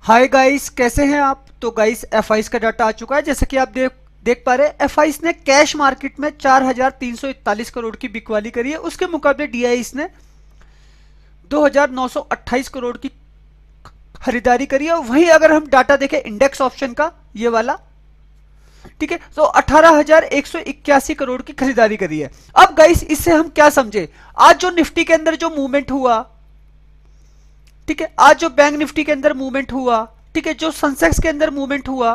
Hi guys, कैसे हैं आप। तो गाइस एफआईस का डाटा आ चुका है। जैसे कि आप देख पा रहे हैं, एफआईस ने कैश मार्केट में 4,341 करोड़ की बिकवाली करी है। उसके मुकाबले डीआईस ने 2,928 करोड़ की खरीदारी करी है। वहीं अगर हम डाटा देखें इंडेक्स ऑप्शन का, ये वाला, ठीक है, तो 18,181 करोड़ की खरीदारी करी है। अब गाइस इससे हम क्या समझे, आज जो निफ्टी के अंदर जो मूवमेंट हुआ, ठीक है, आज जो बैंक निफ्टी के अंदर मूवमेंट हुआ, ठीक है, जो सेंसेक्स के अंदर मूवमेंट हुआ,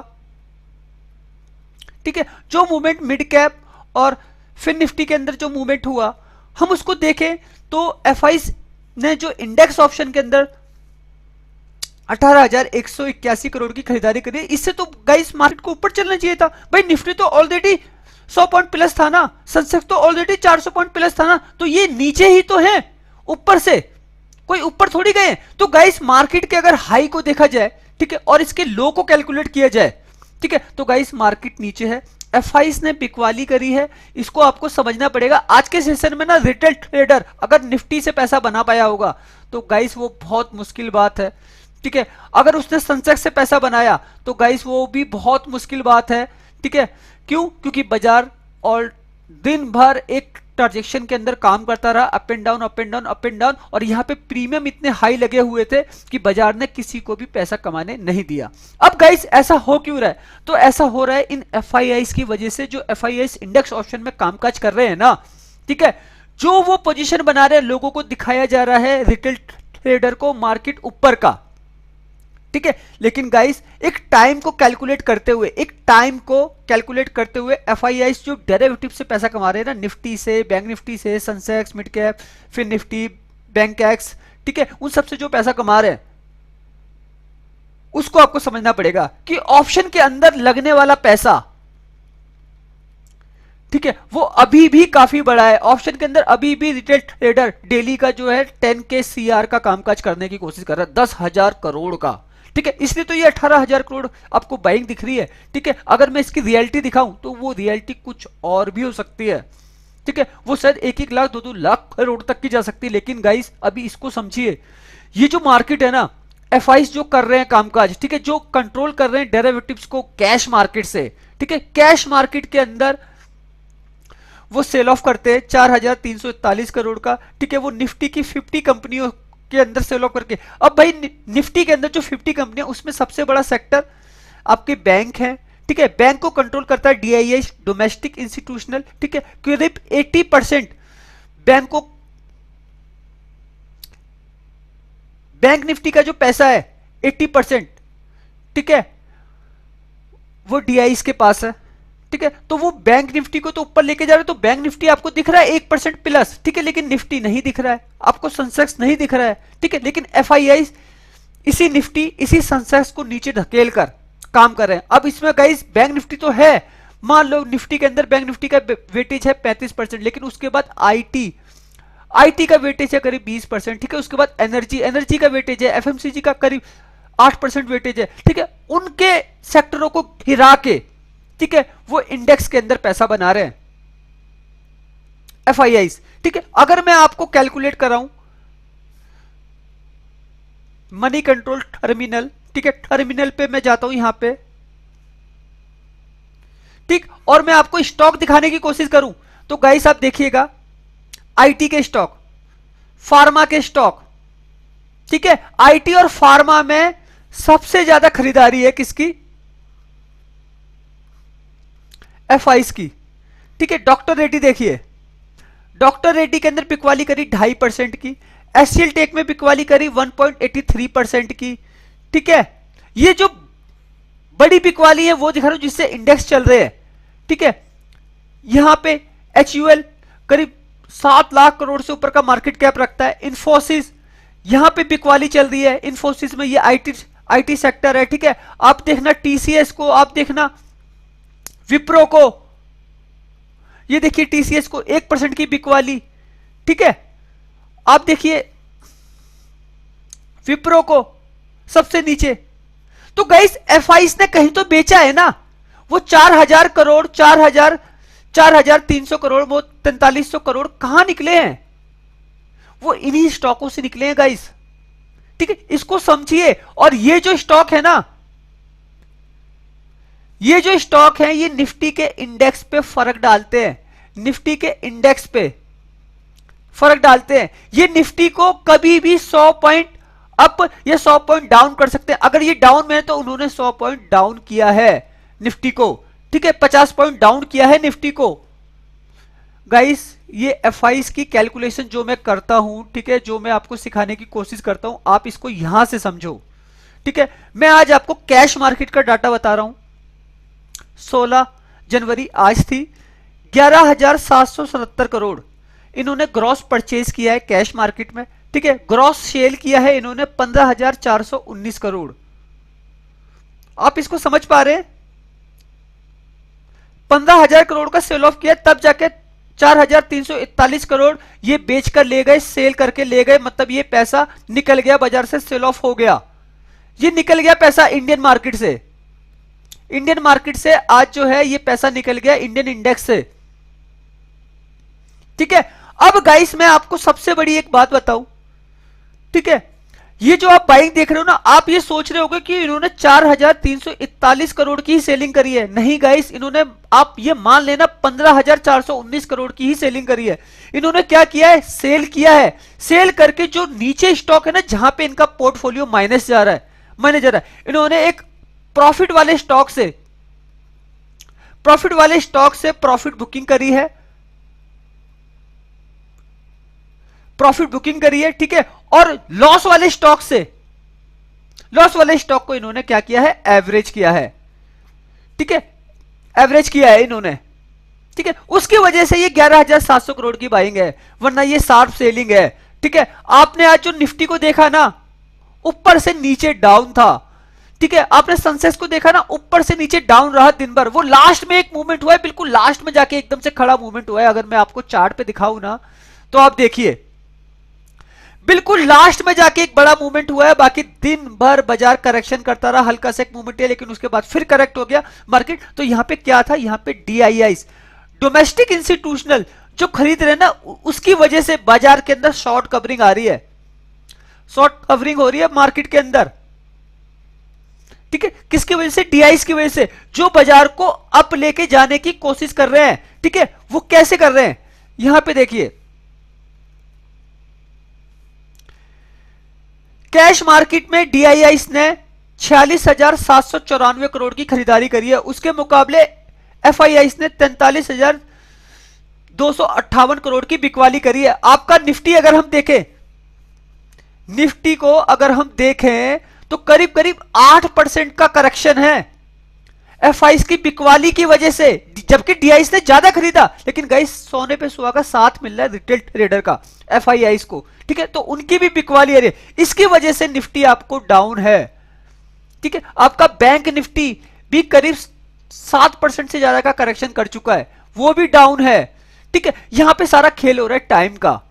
ठीक है, जो मूवमेंट मिड कैप और फिन निफ्टी के अंदर जो मूवमेंट हुआ, हम उसको देखें तो एफआईस ने जो इंडेक्स ऑप्शन के अंदर 18,181 करोड़ की खरीदारी करी है। इससे तो गाइस मार्केट को ऊपर चलना चाहिए था। भाई निफ्टी तो ऑलरेडी 100 पॉइंट प्लस था ना, सेंसेक्स तो ऑलरेडी 400 पॉइंट प्लस था ना, तो ये नीचे ही तो है, ऊपर से कोई ऊपर थोड़ी गए। तो गाइस मार्केट के अगर हाई को देखा जाए, ठीक है, और इसके लो को कैलकुलेट किया जाए, ठीक है, तो गाइस मार्केट नीचे है। एफआईस ने बिकवाली करी है, इसको आपको समझना पड़ेगा। आज के सेशन में ना रिटेल ट्रेडर अगर निफ्टी से पैसा बना पाया होगा तो गाइस वो बहुत मुश्किल बात है, ठीक है। अगर उसने सेंसेक्स से पैसा बनाया तो गाइस वो भी बहुत मुश्किल बात है, ठीक है। क्यों? क्योंकि बाजार और दिन भर एक ट्रांजेक्शन के अंदर काम करता रहा, up and down up and down up and down, और यहाँ पे प्रीमियम इतने हाई लगे हुए थे कि बाजार ने किसी को भी पैसा कमाने नहीं दिया। अब गाइस ऐसा हो क्यों रहा है? तो ऐसा हो रहा है इन एफआईआईस की वजह से, जो एफआईआईस इंडेक्स ऑप्शन में कामकाज कर रहे हैं ना, ठीक है, जो वो पोजीशन बना रहे हैं, लोगों को दिखाया जा रहा है, रिटेल ट्रेडर को, मार्केट ऊपर का, ठीक है। लेकिन गाइस एक टाइम को कैलकुलेट करते हुए एफआईआईस जो डेरिवेटिव से पैसा कमा रहे हैं ना, निफ्टी से, बैंक निफ्टी से, सेंसेक्स, मिड कैप, फिर निफ्टी, बैंक एक्स, ठीक है, उन सब से जो पैसा कमा रहे हैं, उसको आपको समझना पड़ेगा कि ऑप्शन के अंदर लगने वाला पैसा, ठीक है, वो अभी भी काफी बड़ा है। ऑप्शन के अंदर अभी भी रिटेल ट्रेडर डेली का जो है 10K CR का कामकाज करने की कोशिश कर रहा है, 10,000 करोड़ का, ठीक है। इसलिए तो ये 18,000 करोड़ आपको बाइंग दिख रही है, ठीक है। अगर मैं इसकी रियलिटी दिखाऊं तो वो रियलिटी कुछ और भी हो सकती है, ठीक है। वो शायद 1-1 लाख 2-2 लाख करोड़ तक की जा सकती है। लेकिन गाइस अभी इसको समझिए, ये जो मार्केट है ना, एफआईस जो कर रहे हैं कामकाज, ठीक है, जो कंट्रोल कर रहे हैं डेरिवेटिव्स को कैश मार्केट से, ठीक है, कैश मार्केट के अंदर वो सेल ऑफ करते हैं 4,341 करोड़ का, ठीक है, वो निफ्टी की 50 कंपनियों के अंदर सेल ऑफ करके। अब भाई निफ्टी के अंदर जो 50 कंपनियां, उसमें सबसे बड़ा सेक्टर आपके बैंक है, ठीक है। बैंक को कंट्रोल करता है डीआईएस, डोमेस्टिक इंस्टीट्यूशनल, ठीक है। करीब 80% बैंक को, बैंक निफ्टी का जो पैसा है 80%, ठीक है, वो डीआईएस के पास है, ठीक है। तो वो बैंक निफ्टी को तो ऊपर लेके जा रहे हैं। तो बैंक निफ्टी आपको दिख रहा है 1% प्लस, ठीक है, लेकिन निफ्टी नहीं दिख रहा है आपको, सेंसेक्स नहीं दिख रहा है, ठीक है। लेकिन एफआईआई इसी निफ्टी, इसी सेंसेक्स को नीचे ढकेल कर काम कर रहे हैं। अब इसमें गाइस बैंक निफ्टी तो है, मान लो निफ्टी के अंदर बैंक निफ्टी का वेटेज है 35%, लेकिन उसके बाद आईटी का वेटेज है करीब 20%, ठीक है। उसके बाद एनर्जी का वेटेज है, एफएमसीजी का करीब 8% वेटेज है, ठीक है। उनके सेक्टरों को गिरा के, ठीक है, वो इंडेक्स के अंदर पैसा बना रहे हैं एफआईआईस, ठीक है। अगर मैं आपको कैलकुलेट कराऊं मनी कंट्रोल टर्मिनल, ठीक है, टर्मिनल पे मैं जाता हूं यहां पे, ठीक, और मैं आपको स्टॉक दिखाने की कोशिश करूं तो गाइस आप देखिएगा, आईटी के स्टॉक, फार्मा के स्टॉक, ठीक है, आईटी और फार्मा में सबसे ज्यादा खरीदारी है किसकी? एफआईस की, ठीक है। डॉक्टर रेड्डी देखिए, डॉक्टर रेड्डी के अंदर बिकवाली करी 2.5% की, एचसीएल टेक में बिकवाली करी 1.83% की, ठीक है। ये जो बड़ी बिकवाली है वो दिखा रहा हूं जिससे इंडेक्स चल रहे हैं, ठीक है। यहां पे एचयूएल करीब 7 लाख करोड़ से ऊपर का मार्केट कैप रखता है। इन्फोसिस, यहां पे बिकवाली चल रही है, इन्फोसिस में, ये आईटी सेक्टर है, ठीक है। आप देखना टीसीएस को, आप देखना विप्रो को, ये देखिए टीसीएस को 1% की बिकवाली, ठीक है। आप देखिए विप्रो को सबसे नीचे। तो गाइस एफआईस ने कहीं तो बेचा है ना, वो 4,000 करोड़, 4,300 करोड़, वो 4300 करोड़ कहां निकले हैं? वो इन्हीं स्टॉकों से निकले हैं गाइस, ठीक है, इसको समझिए। और ये जो स्टॉक है ना, ये जो स्टॉक है, ये निफ्टी के इंडेक्स पे फर्क डालते हैं, निफ्टी के इंडेक्स पे फर्क डालते हैं। ये निफ्टी को कभी भी 100 पॉइंट अप या 100 पॉइंट डाउन कर सकते हैं। अगर ये डाउन में है तो उन्होंने 100 पॉइंट डाउन किया है निफ्टी को, ठीक है, 50 पॉइंट डाउन किया है निफ्टी को। गाइस, ये एफआईज की कैलकुलेशन जो मैं करता हूं, ठीक है, जो मैं आपको सिखाने की कोशिश करता हूं, आप इसको यहां से समझो, ठीक है। मैं आज आपको कैश मार्केट का डाटा बता रहा हूं। 16 जनवरी आज थी, 11,777 करोड़ इन्होंने ग्रॉस परचेज किया है कैश मार्केट में, ठीक है। ग्रॉस सेल किया है इन्होंने 15,419 करोड़। आप इसको समझ पा रहे हैं? 15,000 करोड़ का सेल ऑफ किया, तब जाके 4,341 करोड़ ये बेचकर ले गए, सेल करके ले गए, मतलब ये पैसा निकल गया बाजार से, सेल ऑफ हो गया। ये निकल गया पैसा इंडियन मार्केट से, इंडियन मार्केट से आज जो है ये पैसा निकल गया इंडियन इंडेक्स से, ठीक है। अब गाइस, मैं आपको सबसे बड़ी एक बात बताऊं, ठीक है, ये जो आप बाइंग देख रहे हो ना, आप ये सोच रहे होगे कि इन्होंने 4,341 करोड़ की ही सेलिंग करी है। नहीं गाइस, इन्होंने, आप ये मान लेना, 15,419 करोड़ की ही सेलिंग करी है। इन्होंने क्या किया है? सेल किया है। सेल करके जो नीचे स्टॉक है ना, जहां पे इनका पोर्टफोलियो माइनस जा रहा है, इन्होंने एक प्रॉफिट वाले स्टॉक से प्रॉफिट बुकिंग करी है, ठीक है। और लॉस वाले स्टॉक को इन्होंने क्या किया है? एवरेज किया है, ठीक है, एवरेज किया है इन्होंने, ठीक है। उसकी वजह से ये 11,700 करोड़ की बाइंग है, वरना ये शार्प सेलिंग है, ठीक है। आपने आज जो निफ्टी को देखा ना, ऊपर से नीचे डाउन था, ठीक है। आपने सेंसेक्स को देखा ना, ऊपर से नीचे डाउन रहा दिन भर। वो लास्ट में एक मूवमेंट हुआ है, बिल्कुल लास्ट में जाके एकदम से खड़ा मूवमेंट हुआ है। अगर मैं आपको चार्ट पे दिखाऊं ना, तो आप देखिए, बिल्कुल लास्ट में जाके एक बड़ा मूवमेंट हुआ है। बाकी दिन भर बाजार करेक्शन करता रहा, हल्का सा एक मूवमेंट है, लेकिन उसके बाद फिर करेक्ट हो गया मार्केट। तो यहां पे क्या था? यहां पे डीआईआईस, डोमेस्टिक इंस्टीट्यूशनल जो खरीद रहे ना, उसकी वजह से बाजार के अंदर शॉर्ट कवरिंग आ रही है, शॉर्ट कवरिंग हो रही है मार्केट के अंदर, ठीक है। किसकी वजह से? डीआईआईस की वजह से, जो बाजार को अप लेके जाने की कोशिश कर रहे हैं, ठीक है। वो कैसे कर रहे हैं? यहां पे देखिए, कैश मार्केट में डीआईआईस ने 46,794 करोड़ की खरीदारी करी है। उसके मुकाबले एफआईआईस ने 43,258 करोड़ की बिकवाली करी है। आपका निफ्टी अगर हम देखें, निफ्टी को अगर हम देखें तो करीब करीब 8% का करेक्शन है एफआईआईस की बिकवाली की वजह से, जबकि डीआईआईस ने ज्यादा खरीदा। लेकिन गाइस, सोने पे सुहागा साथ मिल रहा है रिटेल ट्रेडर का एफआईआईस को, ठीक है। तो उनकी भी बिकवाली आ रही है, इसकी वजह से निफ्टी आपको डाउन है, ठीक है। आपका बैंक निफ्टी भी करीब 7% से ज्यादा का करेक्शन कर चुका है, वो भी डाउन है, ठीक है। यहां पे सारा खेल हो रहा है टाइम का,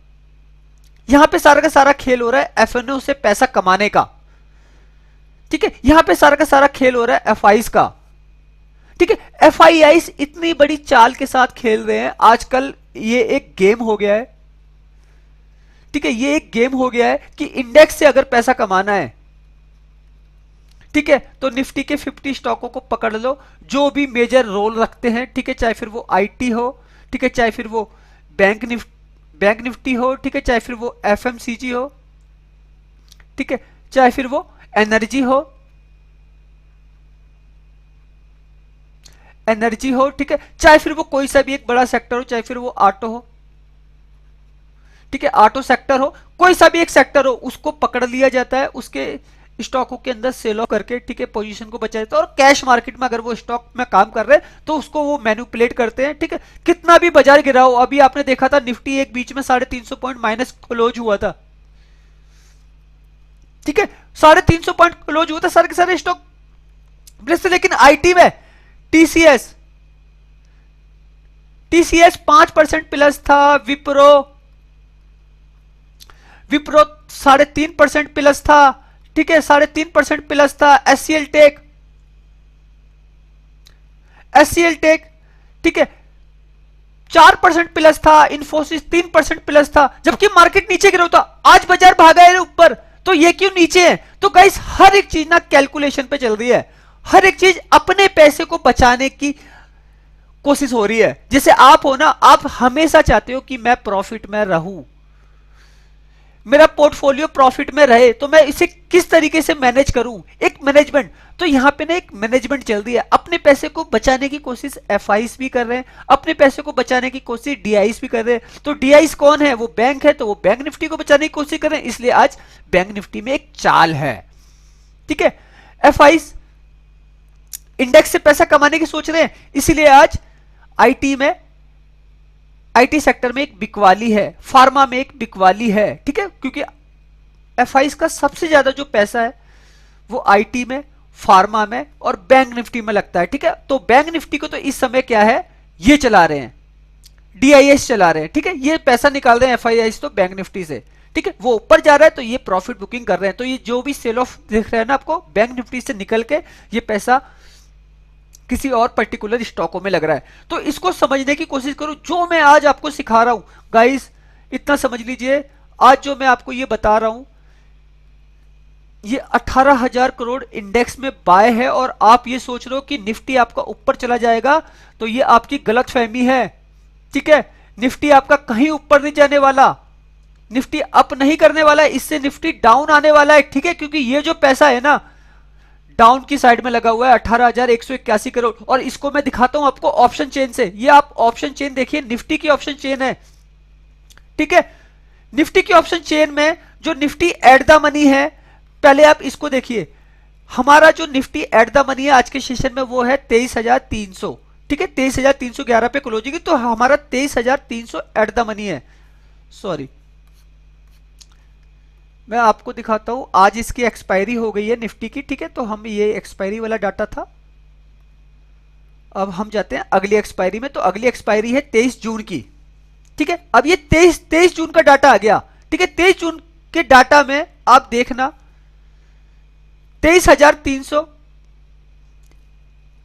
यहां पे सारा का सारा खेल हो रहा है एफएनओ से पैसा कमाने का, ठीक है। यहां पे सारा का सारा खेल हो रहा है एफआईआईस का, ठीक है। एफआईआईस इतनी बड़ी चाल के साथ खेल रहे हैं आजकल। ये एक गेम हो गया है, ठीक है। ये एक गेम हो गया है कि इंडेक्स से अगर पैसा कमाना है, ठीक है, तो निफ्टी के 50 स्टॉकों को पकड़ लो जो भी मेजर रोल रखते हैं, ठीक है। चाहे फिर वो आईटी हो, ठीक है, चाहे फिर वो बैंक निफ्टी हो, ठीक है, चाहे फिर वो एफएमसीजी हो, ठीक है, चाहे फिर वो एनर्जी हो, ठीक है, चाहे फिर वो कोई सा भी एक बड़ा सेक्टर हो, चाहे फिर वो ऑटो हो, ठीक है, ऑटो सेक्टर हो, कोई सा भी एक सेक्टर हो, उसको पकड़ लिया जाता है, उसके स्टॉकों के अंदर सेल ऑफ करके, ठीक है, पोजीशन को बचाया जाता है। और कैश मार्केट में अगर वो स्टॉक में काम कर रहे हैं तो उसको वो मैनिपुलेट करते हैं, ठीक है। कितना भी बाजार गिरा हो, अभी आपने देखा था निफ्टी एक बीच में 350 पॉइंट माइनस क्लोज हुआ था, ठीक है, 350 पॉइंट क्लोज हुआ था, सारे के सारे स्टॉक प्लस थे। लेकिन आईटी में टीसीएस 5% प्लस था, विप्रो 3.5% प्लस था, ठीक है, 3.5% प्लस था। एचसीएल टेक, ठीक है, 4% प्लस था। इन्फोसिस 3% प्लस था, जबकि मार्केट नीचे गिरा था। आज बाजार भागा है ऊपर, तो ये क्यों नीचे है? तो गाइस हर एक चीज ना कैलकुलेशन पे चल रही है, हर एक चीज अपने पैसे को बचाने की कोशिश हो रही है। जैसे आप हो ना, आप हमेशा चाहते हो कि मैं प्रॉफिट में रहूं, मेरा पोर्टफोलियो प्रॉफिट में रहे, तो मैं इसे किस तरीके से मैनेज करूं, एक मैनेजमेंट। तो यहां पे ना एक मैनेजमेंट चल रही है, अपने पैसे को बचाने की कोशिश एफआईस भी कर रहे हैं, अपने पैसे को बचाने की कोशिश डीआईस भी कर रहे हैं। तो डीआईस कौन है? वो बैंक है, तो वो बैंक निफ्टी को बचाने की कोशिश कर रहे हैं, इसलिए आज बैंक निफ्टी में एक चाल है। ठीक है, एफआईस इंडेक्स से पैसा कमाने की सोच रहे हैं, इसीलिए आज आईटी में, आईटी सेक्टर में एक बिकवाली है, फार्मा में एक बिकवाली है। ठीक है, क्योंकि एफआईस का सबसे ज्यादा जो पैसा है वो आईटी में, फार्मा में और बैंक निफ्टी में लगता है। ठीक है, तो बैंक निफ्टी को तो इस समय क्या है, ये चला रहे हैं, डीआईएस चला रहे हैं। ठीक है, ये पैसा निकाल रहे हैं एफआईआईस तो बैंक निफ्टी से। ठीक है, वो ऊपर जा रहा है तो ये प्रॉफिट बुकिंग कर रहे हैं। तो ये जो भी सेल ऑफ दिख रहा है ना आपको, बैंक निफ्टी से निकल के ये पैसा किसी और पर्टिकुलर स्टॉकों में लग रहा है। तो इसको समझने की कोशिश करो, जो मैं आज आपको सिखा रहा हूं गाइस, इतना समझ लीजिए, आज जो मैं आपको ये बता रहा हूं, ये 18,000 करोड़ इंडेक्स में बाय है, और आप ये सोच रहे हो कि निफ्टी आपका ऊपर चला जाएगा, तो ये आपकी गलतफहमी है। ठीक है, निफ्टी आपका कहीं ऊपर नहीं जाने वाला, निफ्टी अप नहीं करने वाला है, इससे निफ्टी डाउन आने वाला है। ठीक है, क्योंकि ये जो पैसा है ना डाउन की साइड में लगा हुआ है 18,181 करोड़, और इसको मैं दिखाता हूं आपको ऑप्शन चेन से। ये आप ऑप्शन चेन देखिए, निफ्टी की ऑप्शन चेन है। ठीक है, निफ्टी की ऑप्शन चेन में जो निफ्टी एट द मनी है, पहले आप इसको देखिए, हमारा जो निफ्टी एट द मनी है आज के सेशन में वो है 23,300। ठीक है, 23,311 पे क्लोजिंग, तो हमारा 23,300 एट द मनी है। सॉरी, मैं आपको दिखाता हूं, आज इसकी एक्सपायरी हो गई है निफ्टी की। ठीक है, तो हम ये एक्सपायरी वाला डाटा था, अब हम जाते हैं अगली एक्सपायरी में। तो अगली एक्सपायरी है 23 जून की। ठीक है, अब ये 23 जून का डाटा आ गया। ठीक है, 23 जून के डाटा में आप देखना 23,300,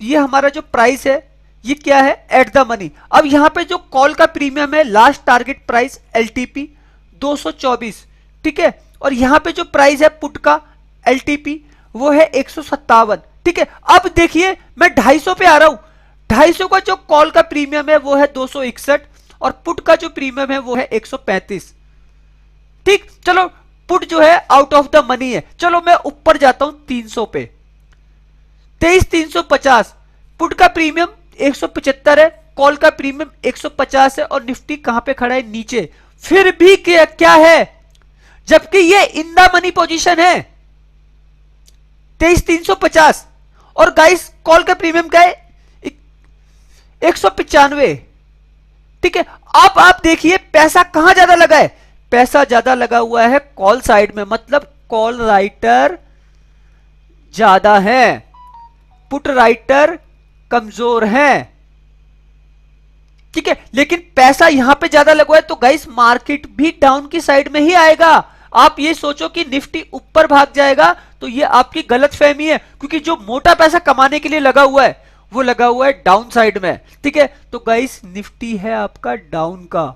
ये हमारा जो प्राइस है ये क्या है, एट द मनी। अब यहां पे जो कॉल का प्रीमियम है, लास्ट टारगेट प्राइस एलटीपी 224। ठीक है, और यहां पे जो प्राइस है पुट का एलटीपी वो है 157। ठीक है, अब देखिए मैं 250 पे आ रहा हूं, 250 का जो कॉल का प्रीमियम है वो है 261, और पुट का जो प्रीमियम है वो है 135। ठीक, चलो पुट जो है आउट ऑफ द मनी है, चलो मैं ऊपर जाता हूं 300 पे, 23,350, पुट का प्रीमियम 175 है, कॉल का प्रीमियम 150 है, और निफ्टी कहां पे खड़ा है, नीचे। फिर भी क्या है, जबकि ये इन द मनी पोजीशन है 23,350, और गाइस कॉल का प्रीमियम क्या है 195। ठीक है, अब आप देखिए पैसा कहां ज्यादा लगा है, पैसा ज्यादा लगा हुआ है कॉल साइड में, मतलब कॉल राइटर ज्यादा है, पुट राइटर कमजोर है। ठीक है, लेकिन पैसा यहां पे ज्यादा लगा है, तो गाइस मार्केट भी डाउन की साइड में ही आएगा। आप ये सोचो कि निफ्टी ऊपर भाग जाएगा, तो ये आपकी गलतफहमी है, क्योंकि जो मोटा पैसा कमाने के लिए लगा हुआ है वो लगा हुआ है डाउन साइड में। ठीक है, तो गाइस निफ्टी है आपका डाउन का,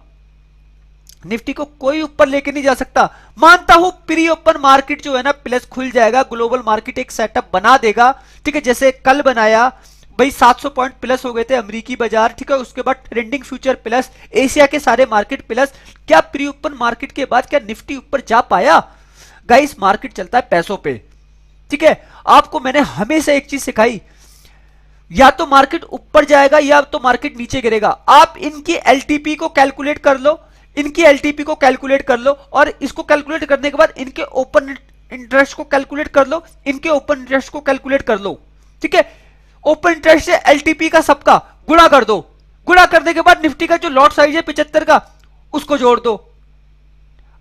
निफ्टी को कोई ऊपर लेके नहीं जा सकता। मानता हूं प्री ओपन मार्केट जो है ना प्लस खुल जाएगा, ग्लोबल मार्केट एक सेटअप बना देगा। ठीक है, जैसे कल बनाया भाई, 700 पॉइंट प्लस हो गए थे अमेरिकी बाजार। ठीक है, उसके बाद ट्रेंडिंग फ्यूचर प्लस, एशिया के सारे मार्केट प्लस। क्या प्री ओपन मार्केट के बाद क्या निफ्टी ऊपर जा पाया? गाइस मार्केट चलता है पैसों पे। ठीक है, आपको मैंने हमेशा एक चीज सिखाई, या तो मार्केट ऊपर जाएगा या तो मार्केट नीचे गिरेगा। आप इनकी एलटीपी को कैलकुलेट कर लो, इनकी एलटीपी को कैलकुलेट कर लो, और इसको कैलकुलेट करने के बाद इनके ओपन इंटरेस्ट को कैलकुलेट कर लो, इनके ओपन इंटरेस्ट को कैलकुलेट कर लो। ठीक है, ओपन इंटरेस्ट से एलटीपी का सबका गुणा कर दो, गुणा करने के बाद निफ्टी का जो लॉट साइज है 75 का उसको जोड़ दो,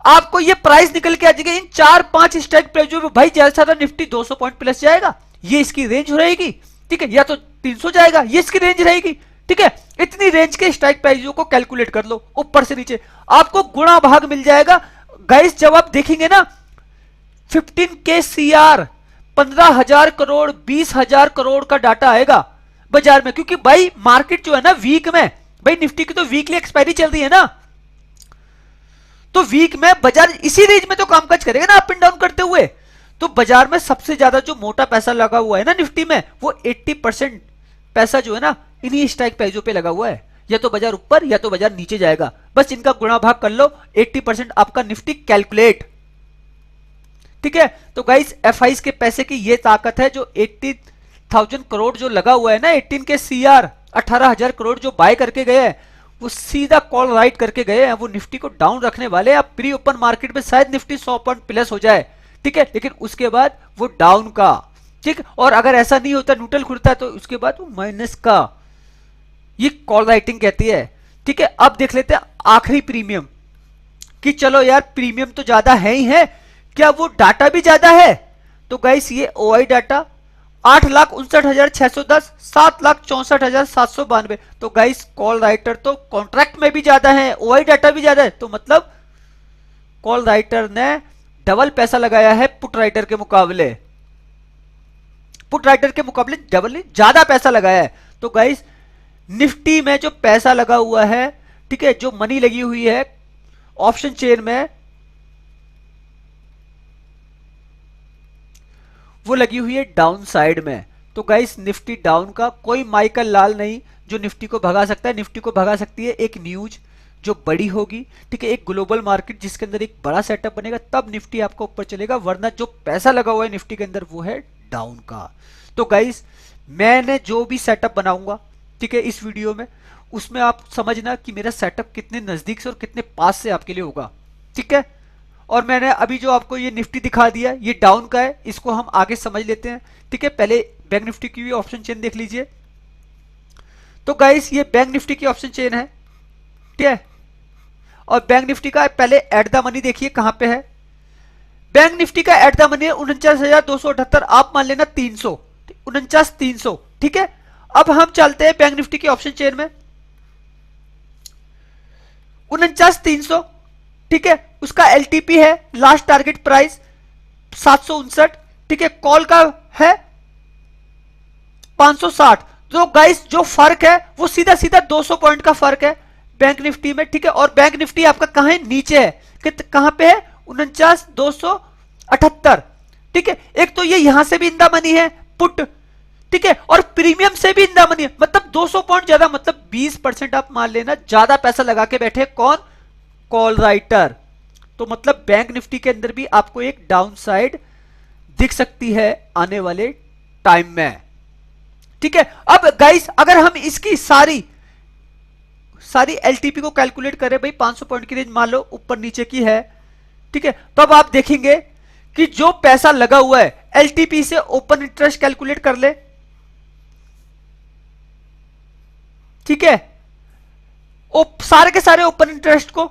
आपको ये प्राइस निकल के आ जाएगा। इन 4-5 स्ट्राइक प्राइस जो भाई जैसा था निफ्टी 200 पॉइंट प्लस जाएगा, ये इसकी रेंज रहेगी। ठीक है, या तो 300 जाएगा, ये इसकी रेंज रहेगी। ठीक है, इतनी रेंज के स्ट्राइक प्राइसों को कैलकुलेट कर लो ऊपर से नीचे, आपको गुणा भाग मिल जाएगा। गाइस जब आप देखेंगे ना 15K CR, 15,000 करोड़, 20,000 करोड़ का डाटा आएगा बाजार में, क्योंकि भाई मार्केट जो है ना वीक में, भाई निफ्टी की तो वीकली एक्सपायरी चल रही है ना, तो वीक में बाजार इसी रेंज में तो कामकाज करेगा ना, अप एंड डाउन करते हुए। तो बाजार में सबसे ज्यादा जो मोटा पैसा लगा हुआ है ना निफ्टी में, वो 80% पैसा जो है ना इन्हीं स्ट्राइक प्राइसों पे लगा हुआ है। या तो बाजार ऊपर या तो बाजार नीचे जाएगा, बस इनका गुणा भाग कर लो, 80% आपका निफ्टी कैलकुलेट। ठीक है, तो गाइस एफआईज के पैसे की ये ताकत है, जो 80,000 करोड़ जो लगा हुआ है ना, 18 के सीआर 18,000 करोड़ जो बाय करके गए हैं, वो सीधा कॉल राइट करके गए हैं, वो निफ्टी को डाउन रखने वाले। अब प्री ओपन मार्केट में शायद निफ्टी 100 पॉइंट प्लस हो जाए, ठीक है, लेकिन उसके बाद वो डाउन का, ठीक, और अगर ऐसा नहीं होता, न्यूट्रल खुलता है, तो उसके बाद वो माइनस का। ये कॉल राइटिंग कहती है। ठीक है, अब देख लेते हैं आखिरी प्रीमियम, कि चलो यार प्रीमियम तो ज्यादा है ही है, क्या वो डाटा भी ज्यादा है? तो गाइस ये ओआई डाटा 8,59,610, 7,64,792। तो गाइस कॉल राइटर तो कॉन्ट्रैक्ट में भी ज्यादा है, ओआई डाटा भी ज्यादा है, तो मतलब कॉल राइटर ने डबल पैसा लगाया है पुट राइटर के मुकाबले। पुट राइटर के मुकाबले डबल नहीं, ज्यादा पैसा लगाया है। तो गाइस निफ्टी में जो पैसा लगा हुआ है, ठीक है, जो मनी लगी हुई है ऑप्शन चेन में, वो लगी हुई है डाउन साइड में। तो गाइस निफ्टी डाउन का कोई माइकल लाल नहीं जो निफ्टी को भगा सकता है। निफ्टी को भगा सकती है एक न्यूज जो बड़ी होगी, ठीक है, एक ग्लोबल मार्केट जिसके अंदर एक बड़ा सेटअप बनेगा, तब निफ्टी आपको ऊपर चलेगा, वरना जो पैसा लगा हुआ है निफ्टी के अंदर वो है डाउन का। तो गाइस मैंने जो भी सेटअप बनाऊंगा, ठीक है, इस वीडियो में, उसमें आप समझना कि मेरा सेटअप कितने नजदीक से और कितने पास से आपके लिए होगा। ठीक है, और मैंने अभी जो आपको ये निफ्टी दिखा दिया, ये डाउन का है, इसको हम आगे समझ लेते हैं। ठीक है, पहले बैंक निफ्टी की भी ऑप्शन चेन देख लीजिए। तो गाइस ये बैंक निफ्टी की ऑप्शन चेन है, ठीक है, और बैंक निफ्टी का पहले एट द मनी देखिए कहां पे है। बैंक निफ्टी का एट द मनी है 49,278, आप मान लेना 300, 49,300। ठीक है, अब हम चलते हैं बैंक निफ्टी की ऑप्शन चेन में, 49,300, ठीक है, उसका एलटीपी है, लास्ट टारगेट प्राइस 759, ठीक है, कॉल का है 560। तो गाइस जो फर्क है वो सीधा सीधा 200 पॉइंट का फर्क है बैंक निफ्टी में। ठीक है, और बैंक निफ्टी आपका कहां है, नीचे है, कहां पे है, 49,278। ठीक है, एक तो ये यहां से भी इन द मनी है पुट, ठीक है, और प्रीमियम से भी इन द मनी है, मतलब 200 पॉइंट ज्यादा, मतलब 20% आप मान लेना ज्यादा पैसा लगा के बैठे कौन, कॉल राइटर। तो मतलब बैंक निफ्टी के अंदर भी आपको एक डाउन साइड दिख सकती है आने वाले टाइम में। ठीक है, अब गाइस अगर हम इसकी सारी एलटीपी को कैलकुलेट करें, भाई 500 पॉइंट की रेंज मान लो ऊपर नीचे की है, ठीक है, तब आप देखेंगे कि जो पैसा लगा हुआ है एलटीपी से ओपन इंटरेस्ट कैलकुलेट कर ले। ठीक है, सारे के सारे ओपन इंटरेस्ट को,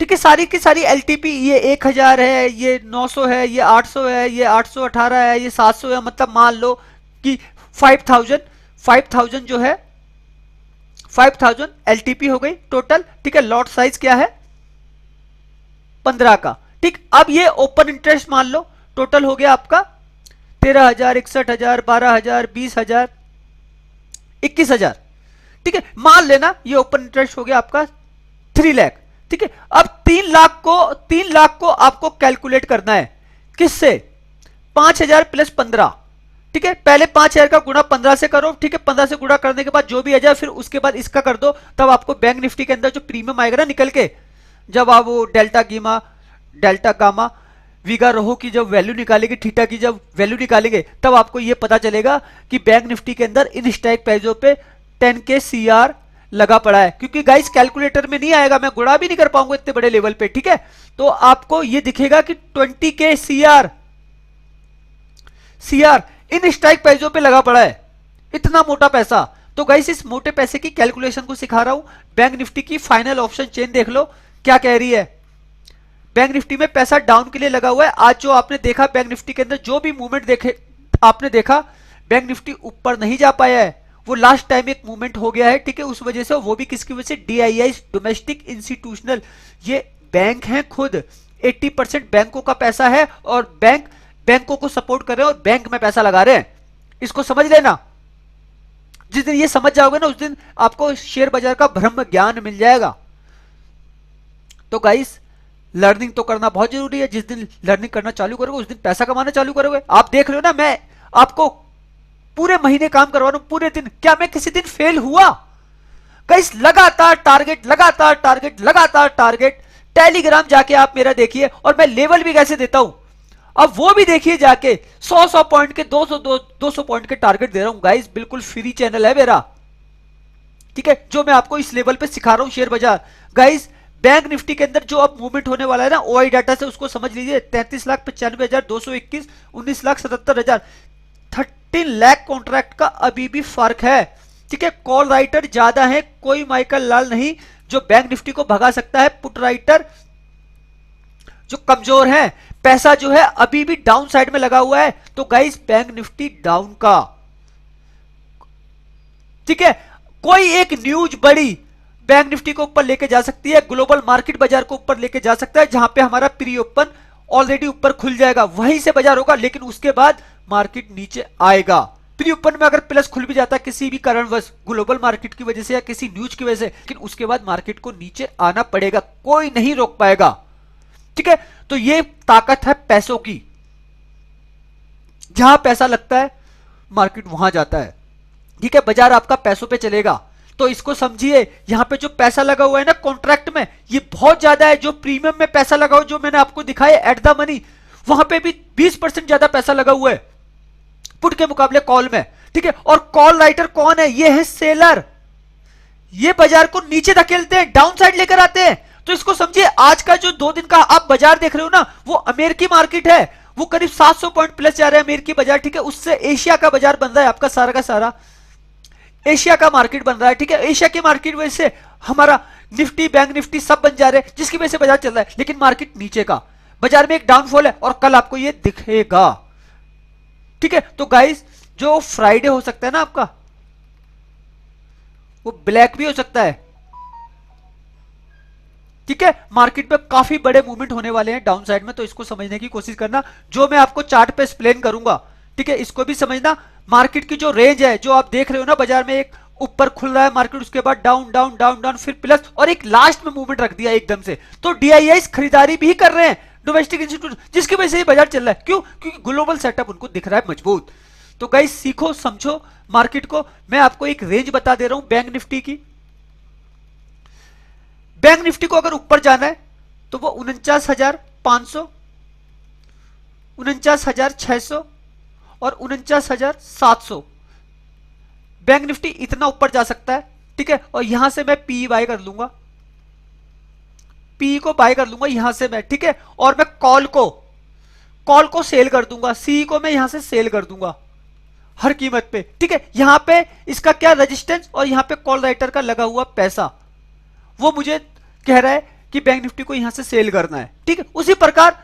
ठीक है, सारी की सारी एलटीपी, ये 1000 है, ये 900 है, ये 800 है, ये 818 है, ये 700 है, मतलब मान लो कि 5000 जो है 5000 एलटीपी हो गई टोटल। ठीक है, लॉट साइज क्या है 15 का। ठीक, अब ये ओपन इंटरेस्ट मान लो टोटल हो गया आपका 13,000, 61,000, 12,000, 20,000, 21,000। ठीक है, मान लेना ये ओपन इंटरेस्ट हो गया आपका 3 लाख। ठीक है, अब 3 लाख को आपको कैलकुलेट करना है किससे, 5,000 प्लस 15। ठीक है, पहले 5,000 का गुणा 15 से करो, ठीक है, 15 से गुणा करने के बाद जो भी आ जाए, फिर उसके बाद इसका कर दो, तब आपको बैंक निफ्टी के अंदर जो प्रीमियम आएगा ना निकल के, जब आप वो डेल्टा गामा वीगा रोहो की जब वैल्यू निकालेंगे, थीटा की जब वैल्यू निकालेंगे, तब आपको यह पता चलेगा कि बैंक निफ्टी के अंदर इन स्ट्राइक प्राइसों पे 10 के सीआर लगा पड़ा है। क्योंकि गाइस कैलकुलेटर में नहीं आएगा, मैं गुणा भी नहीं कर पाऊंगा इतने बड़े लेवल पे। ठीक है, तो आपको यह दिखेगा कि 20 के सीआर इन स्ट्राइक प्राइसों पे लगा पड़ा है, इतना मोटा पैसा। तो गाइस इस मोटे पैसे की कैलकुलेशन को सिखा रहा हूं। बैंक निफ्टी की फाइनल ऑप्शन चेन देख लो क्या कह रही है। बैंक निफ्टी में पैसा डाउन के लिए लगा हुआ है। आज जो आपने देखा बैंक निफ्टी के अंदर जो भी मूवमेंट आपने देखा, बैंक निफ्टी ऊपर नहीं जा पाया है, वो लास्ट टाइम एक मूवमेंट हो गया है। ठीक है, उस वजह से, वो भी किसकी वजह से, डीआईआई डोमेस्टिक इंस्टीट्यूशनल, ये बैंक है खुद, 80% बैंकों का पैसा है, और बैंकों को सपोर्ट कर रहे हैं और बैंक में पैसा लगा रहे हैं। इसको समझ लेना, जिस दिन ये समझ जाओगे ना, उस दिन आपको शेयर बाजार का ब्रह्म ज्ञान मिल जाएगा। तो गाइस लर्निंग तो करना बहुत जरूरी है। जिस दिन लर्निंग करना चालू करोगे उस दिन पैसा कमाना चालू करोगे। आप देख रहे हो ना, मैं आपको पूरे महीने काम करवा रहा हूं, पूरे दिन, क्या मैं किसी दिन फेल हुआ? गाइस लगातार टारगेट, लगातार टारगेट, लगातार टारगेट। टेलीग्राम जाके आप मेरा देखिए, और मैं लेवल भी कैसे देता हूं अब वो भी देखिए जाके। 100 पॉइंट के 200 पॉइंट के टारगेट दे रहा हूं गाइस, बिल्कुल फ्री चैनल है मेरा, ठीक है, जो मैं आपको इस लेवल पे सिखा रहा हूं शेयर बाजार। गाइस बैंक निफ्टी के अंदर जो अब मूवमेंट होने वाला है ना, ओआई डाटा से उसको समझ लीजिए। 33,95,221, 19,77,000, 13 लाख कॉन्ट्रैक्ट का अभी भी फर्क है, ठीक है। कॉल राइटर ज्यादा है, कोई माइकल लाल नहीं जो बैंक निफ्टी को भगा सकता है। पुट राइटर जो कमजोर है, पैसा जो है अभी भी डाउन साइड में लगा हुआ है। तो गाइस बैंक निफ्टी डाउन का, ठीक है, कोई एक न्यूज बड़ी बैंक निफ्टी को ऊपर लेके जा सकती है, ग्लोबल मार्केट बाजार को ऊपर लेके जा सकता है, जहां पे हमारा प्री ओपन ऑलरेडी ऊपर खुल जाएगा, वहीं से बाजार होगा। लेकिन उसके बाद मार्केट नीचे आएगा। प्री ओपन में अगर प्लस खुल भी जाता है किसी भी कारणवश, ग्लोबल मार्केट की वजह से या किसी न्यूज की वजह से, लेकिन उसके बाद मार्केट को नीचे आना पड़ेगा, कोई नहीं रोक पाएगा, ठीक है। तो ये ताकत है पैसों की, जहां पैसा लगता है मार्केट वहां जाता है, ठीक है। बाजार आपका पैसों पे चलेगा, तो इसको समझिए। यहां पे जो पैसा लगा हुआ है ना कॉन्ट्रैक्ट में, ये बहुत ज्यादा है। जो प्रीमियम में पैसा लगा हुआ, जो मैंने आपको दिखाया एट द मनी, वहां पे भी 20% ज्यादा पैसा लगा हुआ है पुट के मुकाबले कॉल में, ठीक है। और कॉल राइटर कौन है? ये है सेलर, ये बाजार को नीचे धकेलते हैं, डाउन साइड लेकर आते हैं। तो इसको समझिए। आज का जो 2 दिन का आप बाजार देख रहे हो ना, वो अमेरिकी मार्केट है, वो करीब 700 पॉइंट प्लस जा रहा है अमेरिकी बाजार, ठीक है। उससे एशिया का बाजार बन रहा है आपका सारा का सारा, एशिया का मार्केट बन रहा है, ठीक है। एशिया की मार्केट वजह से हमारा निफ्टी, बैंक निफ्टी सब बन जा रहे हैं, जिसकी वजह से बाजार चल रहा है। लेकिन मार्केट नीचे का, बाजार में एक डाउनफॉल है, और कल आपको ये दिखेगा, ठीक है। तो गाइस जो फ्राइडे हो सकता है ना आपका, वो ब्लैक भी हो सकता है, ठीक है। मार्केट में काफी बड़े मूवमेंट होने वाले हैं डाउन साइड में, तो इसको समझने की कोशिश करना। जो मैं आपको चार्ट पे एक्सप्लेन करूंगा, ठीक है, इसको भी समझना। मार्केट की जो रेंज है, जो आप देख रहे हो ना बाजार में, एक ऊपर खुल रहा है मार्केट, उसके बाद डाउन डाउन डाउन डाउन, फिर प्लस, और एक लास्ट में मूवमेंट रख दिया एकदम से। तो डीआईआई खरीदारी भी कर रहे हैं डोमेस्टिक इंस्टीट्यूट, जिसकी वजह से ये बाजार चल रहा है। क्यों? क्योंकि ग्लोबल सेटअप उनको दिख रहा है मजबूत। तो गाइस सीखो समझो मार्केट को। मैं आपको एक रेंज बता दे रहा हूं बैंक निफ्टी की। बैंक निफ्टी को अगर ऊपर जाना है तो वो 49,500, 49,600 और 49,700, बैंक निफ्टी इतना ऊपर जा सकता है, ठीक है। और यहां से मैं पी बाय कर लूंगा, पी को बाय कर लूंगा यहां से मैं, ठीक है। और मैं कॉल को सेल कर दूंगा, सी को मैं यहां से सेल कर दूंगा हर कीमत पे, ठीक है। यहां पे इसका क्या रेजिस्टेंस, और यहां पे कॉल राइटर का लगा हुआ पैसा, वो मुझे कह रहा है कि बैंक निफ्टी को यहां से सेल करना है, ठीक है। उसी प्रकार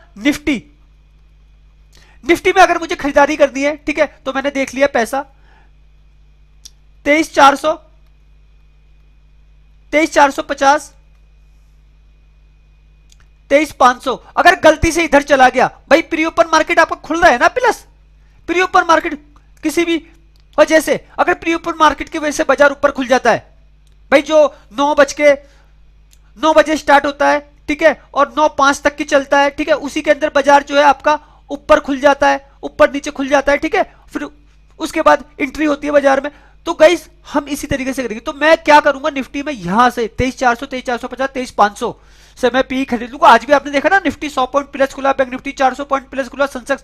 निफ्टी में अगर मुझे खरीदारी करनी है, ठीक है, तो मैंने देख लिया पैसा 23,400, 23,450, 23,500। अगर गलती से इधर चला गया, भाई प्री ओपन मार्केट आपका खुल रहा है ना प्लस, प्री ओपन मार्केट किसी भी वजह से, अगर प्री ओपन मार्केट की वजह से बाजार ऊपर खुल जाता है, भाई जो 9 बजे स्टार्ट होता है, ठीक है, और 9:05 तक की चलता है, ठीक है, उसी के अंदर बाजार जो है आपका ऊपर खुल जाता है, ऊपर नीचे खुल जाता है, ठीक है। फिर उसके बाद एंट्री होती है बाजार में। तो गाइस हम इसी तरीके से करेंगे। तो मैं क्या करूंगा निफ्टी में, यहां से 23,400, 23,450, 23,500 से मैं पी खरीद लूंगा। आज भी आपने देखा ना, निफ्टी 100 पॉइंट प्लस खुला, बैंक निफ्टी 400 पॉइंट प्लस खुला, सेंसेक्स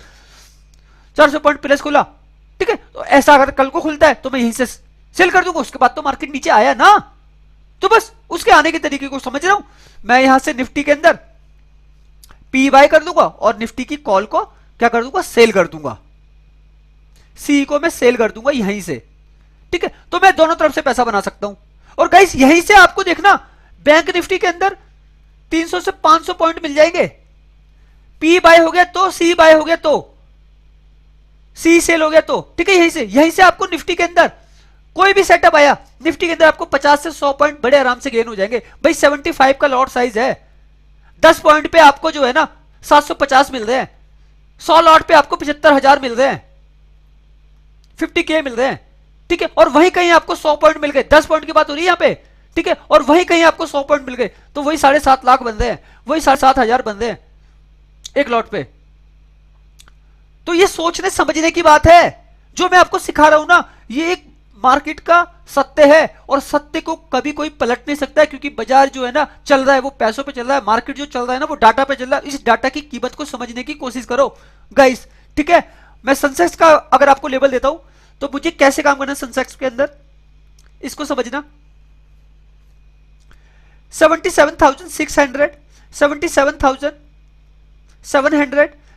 400 पॉइंट प्लस खुला, ठीक है। तो ऐसा अगर कल को खुलता है तो मैं यहीं से सेल कर दूंगा। उसके बाद तो मार्केट नीचे आया ना, तो बस उसके आने के तरीके को समझ रहा हूं। मैं यहां से निफ्टी के अंदर पी बाय कर दूंगा, और निफ्टी की कॉल को क्या कर दूंगा, सेल कर दूंगा, सी को मैं सेल कर दूंगा यहीं से, ठीक है। तो मैं दोनों तरफ से पैसा बना सकता हूं। और गाइस यहीं से आपको देखना, बैंक निफ्टी के अंदर 300 से 500 पॉइंट मिल जाएंगे। पी बाय हो गया तो, सी बाय हो गया तो, सी सेल हो गया तो, ठीक है। यहीं से आपको निफ्टी के अंदर कोई भी सेटअप आया, निफ्टी के अंदर आपको 50 से 100 पॉइंट बड़े आराम से गेन हो जाएंगे। भाई 75 का लॉट साइज है, 10 पॉइंट पे आपको जो है ना 750 मिल रहे हैं, 100 लॉट पे आपको 75,000 मिल रहे हैं, 50K मिल रहे हैं, ठीक है। और वहीं कहीं आपको 100 पॉइंट मिल गए, 10 पॉइंट की बात हो रही है यहाँ पे, ठीक है। और वहीं कहीं आपको 100 पॉइंट मिल गए, तो वही 7.5 लाख बन रहे हैं, वही 7,500 बंदे हैं एक लॉट पे। तो ये सोचने समझने की बात है। जो मैं आपको सिखा रहा हूं ना, ये एक मार्केट का सत्य है, और सत्य को कभी कोई पलट नहीं सकता है, क्योंकि बाजार जो है ना चल रहा है वो पैसों पे चल रहा है, मार्केट जो चल रहा है ना वो डाटा पे चल रहा है। इस डाटा की कीमत को समझने की कोशिश करो गाइस, ठीक है। मैं सेंसेक्स का अगर आपको लेवल देता हूं तो मुझे कैसे काम करना है सेंसेक्स के अंदर, इसको समझना। 77,600, 77,700,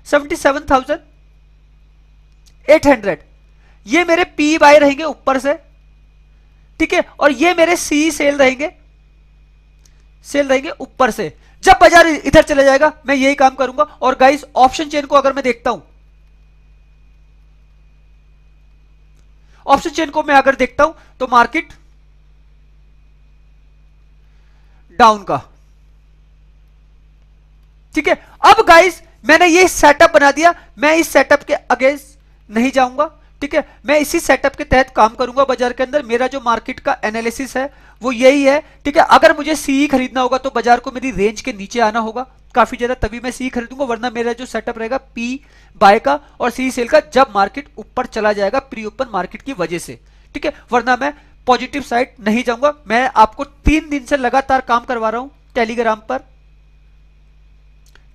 77,800, ये मेरे पी बाय रहेंगे ऊपर से, ठीक है। और ये मेरे सी सेल रहेंगे, ऊपर से। जब बाजार इधर चले जाएगा मैं यही काम करूंगा। और गाइस ऑप्शन चेन को अगर मैं देखता हूं, ऑप्शन चेन को मैं अगर देखता हूं तो मार्केट डाउन का, ठीक है। अब गाइस मैंने ये सेटअप बना दिया, मैं इस सेटअप के अगेंस्ट नहीं जाऊंगा, ठीक है। मैं इसी सेटअप के तहत काम करूंगा बाजार के अंदर। मेरा जो मार्केट का एनालिसिस है वो यही है, ठीक है। अगर मुझे सी खरीदना होगा तो बाजार को मेरी रेंज के नीचे आना होगा काफी ज्यादा, तभी मैं सी खरीदूंगा, वरना मेरा जो सेटअप रहेगा पी बाय का और सी सेल का, जब मार्केट ऊपर चला जाएगा प्री ओपन मार्केट की वजह से, ठीक है। वरना मैं पॉजिटिव साइड नहीं जाऊंगा। मैं आपको 3 दिन से लगातार काम करवा रहा हूं टेलीग्राम पर,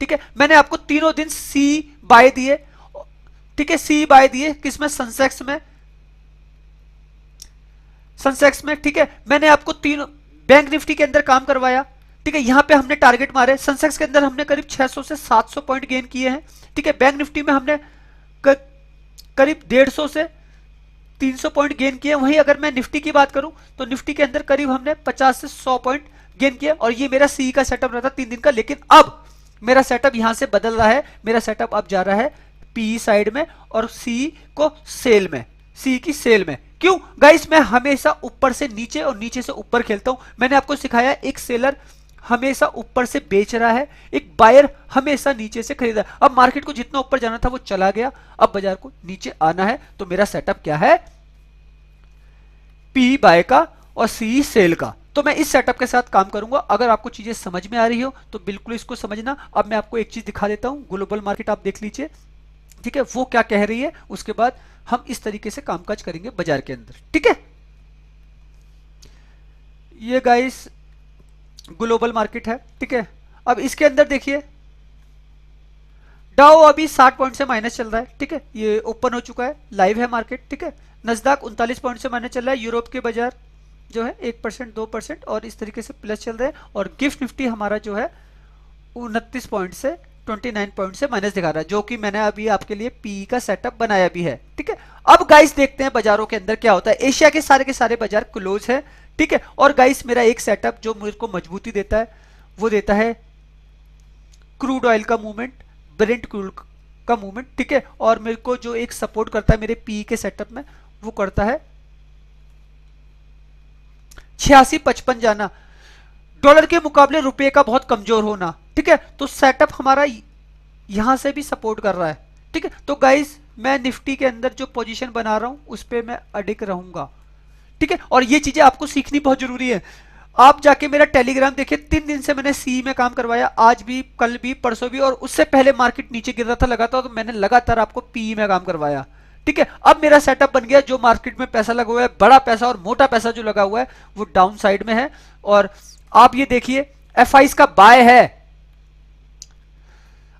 ठीक है। मैंने आपको तीनों दिन सी बाय दिए, ठीक है। सी बाय दिए किसमें, सेंसेक्स में, ठीक है। मैंने आपको तीनों बैंक निफ्टी के अंदर काम करवाया, ठीक है। यहां पे हमने टारगेट मारे, सेंसेक्स के अंदर हमने करीब 600 से 700 पॉइंट गेन किए हैं, ठीक है। बैंक निफ्टी में हमने करीब 150 से 300 पॉइंट गेन किए। वहीं अगर मैं निफ्टी की बात करूं तो निफ्टी के अंदर करीब हमने 50 से 100 पॉइंट गेन किया। और ये मेरा सी का सेटअप रहता 3 दिन का, लेकिन अब मेरा सेटअप यहां से बदल रहा है। मेरा सेटअप अब जा रहा है पी साइड में और सी को सेल में, सी की सेल में। क्यों गाइस, मैं हमेशा ऊपर से नीचे और नीचे से ऊपर खेलता हूं। मैंने आपको सिखाया एक सेलर हमेशा ऊपर से बेच रहा है, एक बायर हमेशा नीचे से खरीद रहा है। अब मार्केट को जितना ऊपर जाना था वो चला गया, अब बाजार को नीचे आना है। तो मेरा सेटअप क्या है, पी बाय का और सी सेल का। तो मैं इस सेटअप के साथ काम करूंगा। अगर आपको चीजें समझ में आ रही हो तो बिल्कुल इसको समझना। अब मैं आपको एक चीज दिखा देता हूं, ग्लोबल मार्केट आप देख लीजिए, ठीक है, वो क्या कह रही है। उसके बाद हम इस तरीके से कामकाज करेंगे बाजार के अंदर, ठीक है। ये गाइस ग्लोबल मार्केट है, ठीक है। अब इसके अंदर देखिए डाउ अभी 60 पॉइंट से माइनस चल रहा है, ठीक है। ये ओपन हो चुका है, लाइव है मार्केट, ठीक है। नस्दाक 39 पॉइंट से माइनस चल रहा है। यूरोप के बाजार जो है 1% 2% और इस तरीके से प्लस चल रहे हैं। और गिफ्ट निफ्टी हमारा जो है 29 पॉइंट से 29 पॉइंट से माइनस दिखा रहा है, जो कि मैंने अभी आपके लिए पी का सेटअप बनाया भी है, ठीक है। अब गाइस देखते हैं बाजारों के अंदर क्या होता है। एशिया के सारे बाजार क्लोज है, ठीक है। और गाइस मेरा एक सेटअप जो मेरे को मजबूती देता है वो देता है क्रूड ऑयल का मूवमेंट, ब्रेंट क्रूड का मूवमेंट, ठीक है। और मेरे को जो एक सपोर्ट करता है मेरे पी के सेटअप में वो करता है 86-55 जाना, डॉलर के मुकाबले रुपए का बहुत कमजोर होना, ठीक है। तो सेटअप हमारा यहां से भी सपोर्ट कर रहा है, ठीक है। तो गाइस मैं निफ्टी के अंदर जो पोजीशन बना रहा हूं उस पे मैं अडिग रहूंगा, ठीक है। और ये चीजें आपको सीखनी बहुत जरूरी है। आप जाके मेरा टेलीग्राम देखिए, 3 दिन से मैंने सी में काम करवाया, आज भी, कल भी, परसों भी, और उससे पहले मार्केट नीचे गिर रहा था लगातार, तो मैंने लगातार आपको पी में काम करवाया, ठीक है। अब मेरा सेटअप बन गया, जो मार्केट में पैसा लगा हुआ है, बड़ा पैसा और मोटा पैसा जो लगा हुआ है वो डाउन साइड में है। और आप ये देखिए एफ का बाय है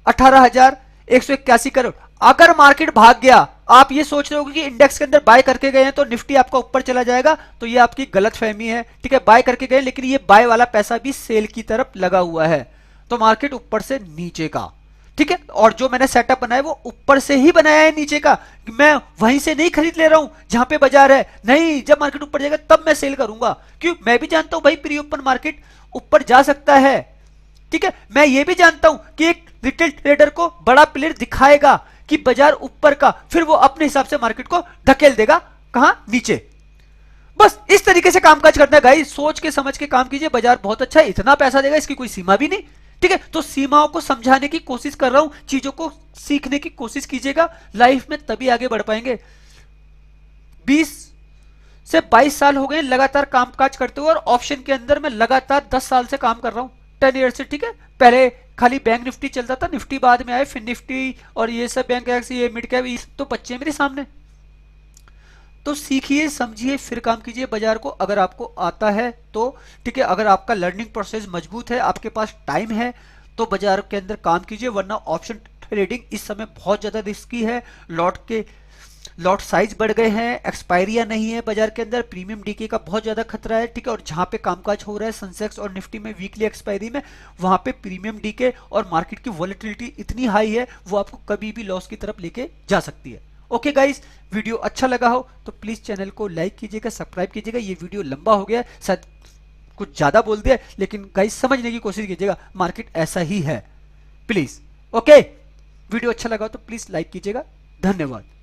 18,181 करोड़। अगर मार्केट भाग गया, आप ये सोच रहे हो कि इंडेक्स के अंदर बाय करके गए हैं तो निफ्टी आपका ऊपर चला जाएगा, तो ये आपकी गलत फहमी है, ठीक है। बाय करके गए लेकिन ये बाय वाला पैसा भी सेल की तरफ लगा हुआ है, तो मार्केट ऊपर से नीचे का, ठीक है। और जो मैंने सेटअप बनाया वो ऊपर से ही बनाया है नीचे का, मैं वहीं से नहीं खरीद ले रहा हूं जहां पे बाजार है, नहीं। जब मार्केट ऊपर जाएगा तब मैं सेल करूंगा, क्यों, मैं भी जानता हूं भाई प्री ओपन मार्केट ऊपर जा सकता है, ठीक है। मैं ये भी जानता हूं कि एक रिटेल ट्रेडर को बड़ा प्लेयर दिखाएगा कि बाजार ऊपर का, फिर वो अपने हिसाब से मार्केट को धकेल देगा कहां, नीचे। बस इस तरीके से कामकाज करना है गाइस, सोच के समझ के काम कीजिए। बाजार बहुत अच्छा है, इतना पैसा देगा इसकी कोई सीमा भी नहीं, ठीक है। तो सीमाओं को समझाने की कोशिश कर रहा हूं, चीजों को सीखने की कोशिश कीजिएगा, लाइफ में तभी आगे बढ़ पाएंगे। 20 से 22 साल हो गए लगातार कामकाज करते हुए, और ऑप्शन के अंदर मैं लगातार 10 साल से काम कर रहा हूं, 10 ईयर से, ठीक है। पहले खाली बैंक निफ्टी चलता था, निफ्टी बाद में आए, फिर निफ्टी और ये सब बैंक ये मिड कैप तो बच्चे हैं मेरे सामने। तो सीखिए, समझिए, फिर काम कीजिए बाजार को, अगर आपको आता है तो ठीक है। अगर आपका लर्निंग प्रोसेस मजबूत है, आपके पास टाइम है, तो बाजार के अंदर काम कीजिए, वरना ऑप्शन ट्रेडिंग इस समय बहुत ज्यादा रिस्की है। लॉट साइज बढ़ गए हैं, एक्सपायरिया नहीं है बाजार के अंदर, प्रीमियम डीके का बहुत ज्यादा खतरा है, ठीक है। और जहां पे कामकाज हो रहा है सेंसेक्स और निफ्टी में वीकली एक्सपायरी में, वहां पे प्रीमियम डीके और मार्केट की वॉलेटिलिटी इतनी हाई है, वो आपको कभी भी लॉस की तरफ लेके जा सकती है। ओके गाइस, वीडियो अच्छा लगा हो तो प्लीज चैनल को लाइक कीजिएगा, सब्सक्राइब कीजिएगा। ये वीडियो लंबा हो गया, शायद कुछ ज्यादा बोल दिया, लेकिन गाइस समझने की कोशिश कीजिएगा, मार्केट ऐसा ही है, प्लीज। ओके, वीडियो अच्छा लगा हो तो प्लीज लाइक कीजिएगा। धन्यवाद।